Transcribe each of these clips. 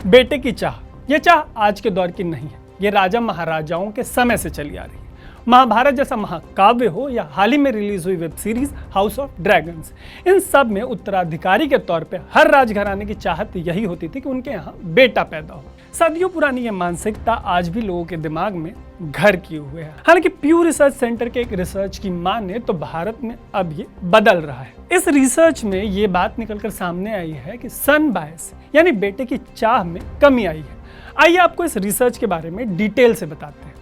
बेटे की चाह, ये चाह आज के दौर की नहीं है, ये राजा महाराजाओं के समय से चली आ रही है। महाभारत जैसा महाकाव्य हो या हाल ही में रिलीज हुई web series House of Dragons, इन सब में उत्तराधिकारी के तौर पे हर राजघराने की चाहत यही होती थी कि उनके यहाँ बेटा पैदा हो। सदियों पुरानी ये मानसिकता आज भी लोगों के दिमाग में घर किए हुए है। हालांकि प्यू रिसर्च सेंटर के एक रिसर्च की माने तो भारत में अब ये बदल रहा है। इस रिसर्च में ये बात निकलकर सामने आई है कि सन बायस यानी बेटे की चाह में कमी आई है। आइए आपको इस रिसर्च के बारे में डिटेल से बताते हैं।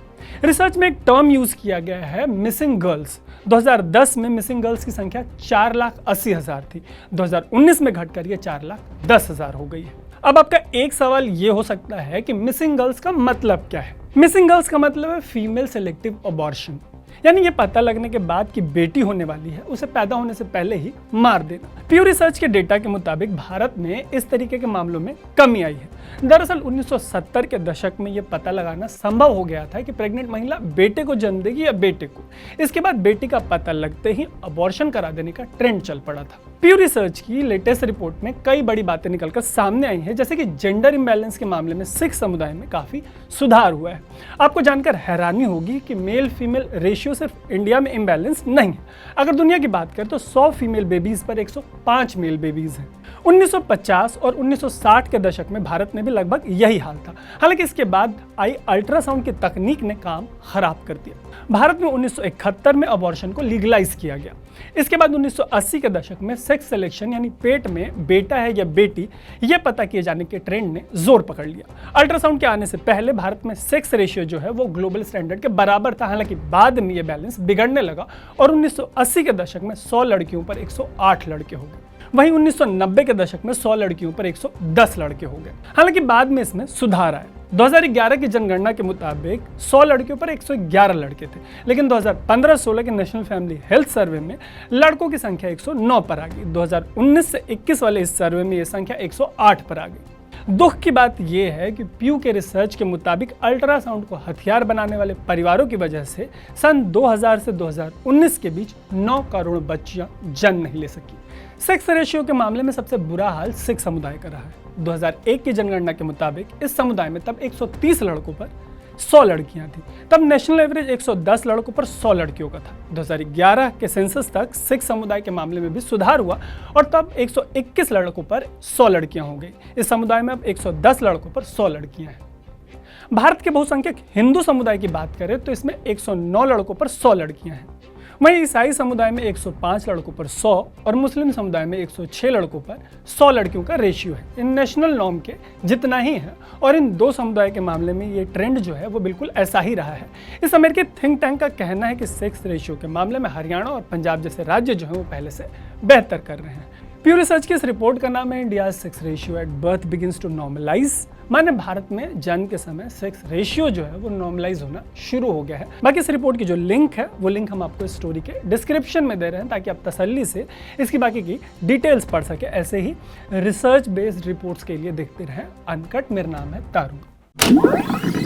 रिसर्च में एक टर्म यूज किया गया है मिसिंग गर्ल्स। 2010 में मिसिंग गर्ल्स की संख्या 4,80,000 थी। 2019 में घटकर ये 4,10,000 हो गई है। अब आपका एक सवाल ये हो सकता है कि मिसिंग गर्ल्स का मतलब क्या है। मिसिंग गर्ल्स का मतलब है फीमेल सेलेक्टिव अबॉर्शन, यानी ये पता लगने के बाद कि बेटी होने वाली है उसे पैदा होने से पहले ही मार देना। प्यू रिसर्च के डेटा के मुताबिक भारत में इस तरीके के मामलों में कमी आई है। दरअसल 1970 के दशक में यह पता लगाना संभव हो गया था कि प्रेग्नेंट महिला बेटे को जन्म देगी या बेटे को। इसके बाद बेटी का पता लगते ही अबॉर्शन करा देने का ट्रेंड चल पड़ा था। प्यू रिसर्च की लेटेस्ट रिपोर्ट में कई बड़ी बातें निकलकर सामने आई हैं, जैसे कि जेंडर इम्बैलेंस के मामले में सिख समुदाय में काफी सुधार हुआ है। आपको जानकर हैरानी होगी कि मेल फीमेल रेशियो सिर्फ इंडिया में इम्बैलेंस नहीं है। अगर दुनिया की बात करें तो 100 फीमेल बेबीज पर 105 मेल बेबीज हैं। 1950 और 1960 के दशक में भारत में भी लगभग यही हाल था। हालांकि इसके बाद आई अल्ट्रासाउंड की तकनीक ने काम खराब कर दिया। भारत में 1971 में अबॉर्शन को लीगलाइज किया गया। इसके बाद 1980 के दशक में सेक्स सिलेक्शन यानी पेट में बेटा है या बेटी यह पता किए जाने के ट्रेंड ने जोर पकड़ लिया। अल्ट्रासाउंड के आने से पहले भारत में सेक्स रेशियो जो है वो ग्लोबल स्टैंडर्ड के बराबर था। हालांकि बाद में यह बैलेंस बिगड़ने लगा और 1980 के दशक में 100 लड़कियों पर 108 लड़के हो गए। वहीं 1990 के दशक में 100 लड़कियों पर 110 लड़के हो गए। हालांकि बाद में इसमें सुधार आया। 2011 की जनगणना के मुताबिक 100 लड़कियों पर 111 लड़के थे, लेकिन 2015-16 के नेशनल फैमिली हेल्थ सर्वे में लड़कों की संख्या 109 पर आ गई। 2019 से 21 वाले इस सर्वे में यह संख्या 108 पर आ गई। दुख की बात यह है कि प्यू के रिसर्च के मुताबिक अल्ट्रासाउंड को हथियार बनाने वाले परिवारों की वजह से सन 2000 से 2019 के बीच 9 करोड़ बच्चियां जन्म नहीं ले सकी। सेक्स रेशियो के मामले में सबसे बुरा हाल सिख समुदाय का रहा है। 2001 की जनगणना के मुताबिक इस समुदाय में तब 130 लड़कों पर 100 लड़कियां थी। तब नेशनल एवरेज 110 लड़कों पर 100 लड़कियों का था। 2011 के सेंसस तक सिख समुदाय के मामले में भी सुधार हुआ और तब 121 लड़कों पर 100 लड़कियां हो गई। इस समुदाय में अब 110 लड़कों पर 100 लड़कियां हैं। भारत के बहुसंख्यक हिंदू समुदाय की बात करें तो इसमें 109 लड़कों पर 100 लड़कियां हैं। वहीं ईसाई समुदाय में 105 लड़कों पर 100 और मुस्लिम समुदाय में 106 लड़कों पर 100 लड़कियों का रेशियो है। इन नेशनल नॉर्म के जितना ही है और इन दो समुदाय के मामले में ये ट्रेंड जो है वो बिल्कुल ऐसा ही रहा है। इस अमेरिकी थिंक टैंक का कहना है कि सेक्स रेशियो के मामले में हरियाणा और पंजाब जैसे राज्य जो है वो पहले से बेहतर कर रहे हैं। प्यू रिसर्च की इस रिपोर्ट का नाम है India sex ratio at birth begins to normalise, माने भारत में जन्म के समय सेक्स रेशियो जो है वो नॉर्मलाइज होना शुरू हो गया है। बाकी इस रिपोर्ट की जो लिंक है वो लिंक हम आपको इस स्टोरी के डिस्क्रिप्शन में दे रहे हैं ताकि आप तसल्ली से इसकी बाकी की डिटेल्स पढ़ सके। ऐसे ही रिसर्च बेस्ड रिपोर्ट्स के लिए देखते रहें अनकट। मेरा नाम है तारू।